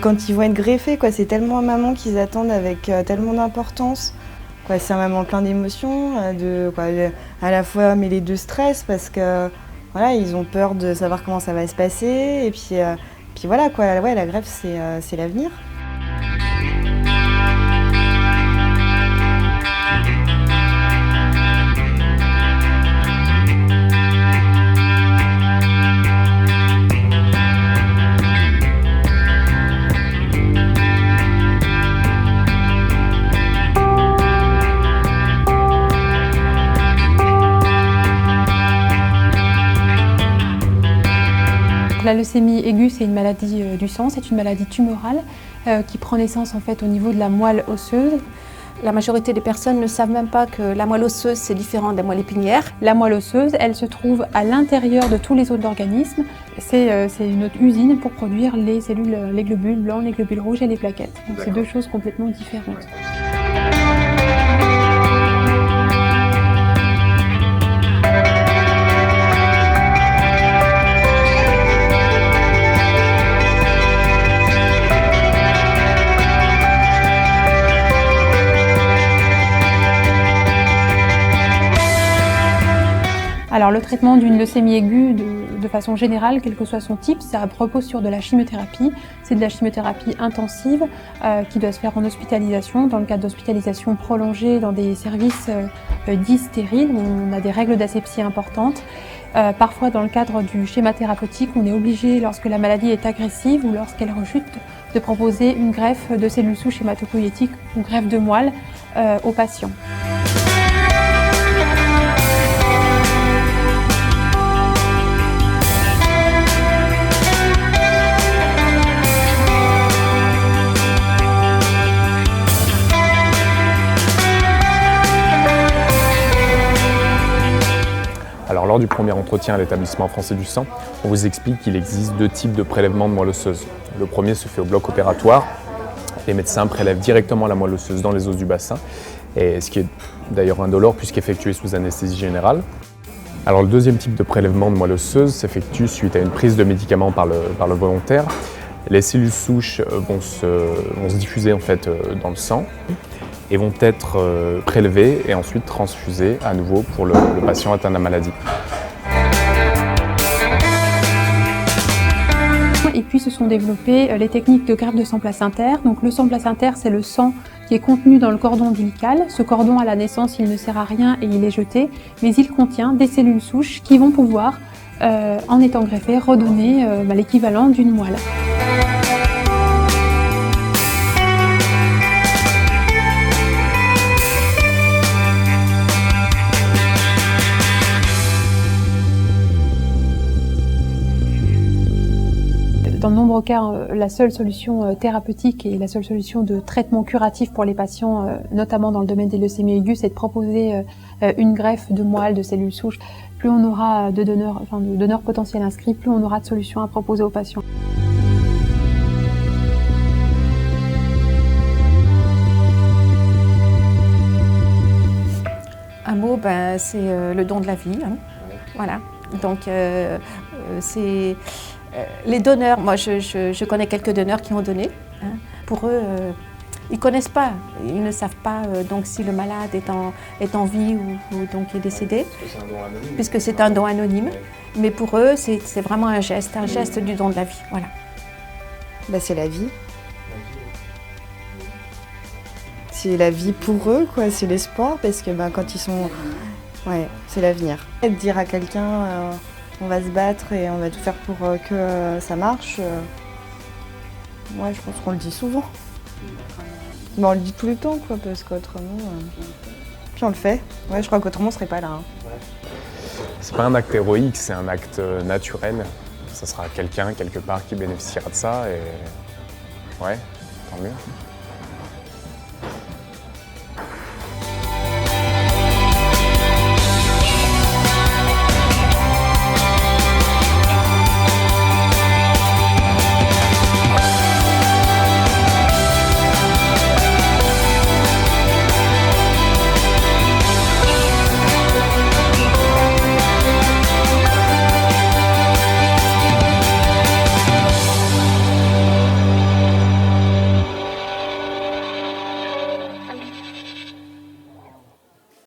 Quand ils vont être greffés, quoi, c'est tellement un maman qu'ils attendent avec tellement d'importance. C'est un moment plein d'émotions, à la fois mêlé de stress parce que voilà, ils ont peur de savoir comment ça va se passer. Et puis voilà, quoi, ouais, la greffe, c'est l'avenir. La leucémie aiguë, c'est une maladie du sang, c'est une maladie tumorale qui prend naissance en fait au niveau de la moelle osseuse. La majorité des personnes ne savent même pas que la moelle osseuse, c'est différent de la moelle épinière. La moelle osseuse, elle se trouve à l'intérieur de tous les autres organismes. C'est une usine pour produire les cellules, les globules blancs, les globules rouges et les plaquettes. Donc c'est deux choses complètement différentes. Alors le traitement d'une leucémie aiguë, de façon générale, quel que soit son type, ça repose sur de la chimiothérapie. C'est de la chimiothérapie intensive qui doit se faire en hospitalisation, dans le cadre d'hospitalisation prolongée dans des services dits stériles, où on a des règles d'asepsie importantes. Parfois dans le cadre du schéma thérapeutique, on est obligé, lorsque la maladie est agressive ou lorsqu'elle rechute, de proposer une greffe de cellules souches hématopoïétiques ou greffe de moelle aux patients. Alors lors du premier entretien à l'établissement français du sang, on vous explique qu'il existe deux types de prélèvement de moelle osseuse. Le premier se fait au bloc opératoire. Les médecins prélèvent directement la moelle osseuse dans les os du bassin, et ce qui est d'ailleurs indolore puisqu'effectué sous anesthésie générale. Alors le deuxième type de prélèvement de moelle osseuse s'effectue suite à une prise de médicaments par le volontaire. Les cellules souches vont se diffuser en fait dans le sang et vont être prélevées et ensuite transfusées à nouveau pour le patient atteint de la maladie. Et puis se sont développées les techniques de greffe de sang placentaire. Donc le sang placentaire, c'est le sang qui est contenu dans le cordon ombilical. Ce cordon, à la naissance, il ne sert à rien et il est jeté, mais il contient des cellules souches qui vont pouvoir, en étant greffées, redonner l'équivalent d'une moelle. Dans de nombreux cas, la seule solution thérapeutique et la seule solution de traitement curatif pour les patients, notamment dans le domaine des leucémies aiguës, c'est de proposer une greffe de moelle, de cellules souches. Plus on aura de donneurs potentiels inscrits, plus on aura de solutions à proposer aux patients. Un mot, c'est le don de la vie. Hein. Voilà. Donc, c'est les donneurs. Moi, je connais quelques donneurs qui ont donné. Hein. Pour eux, ils ne connaissent pas, ils ne savent pas donc si le malade est en vie ou donc est décédé. Puisque c'est un don anonyme. Mais pour eux, c'est vraiment un geste du don de la vie. Voilà. C'est la vie. C'est la vie pour eux, quoi. C'est l'espoir, parce que quand ils sont... Ouais, c'est l'avenir. Dire à quelqu'un, on va se battre et on va tout faire pour que ça marche, ouais, je pense qu'on le dit souvent. On le dit tout le temps, quoi, parce qu'autrement... Puis on le fait. Ouais, je crois qu'autrement, on serait pas là. Hein. C'est pas un acte héroïque, c'est un acte naturel. Ça sera quelqu'un, quelque part, qui bénéficiera de ça, et... Ouais, tant mieux.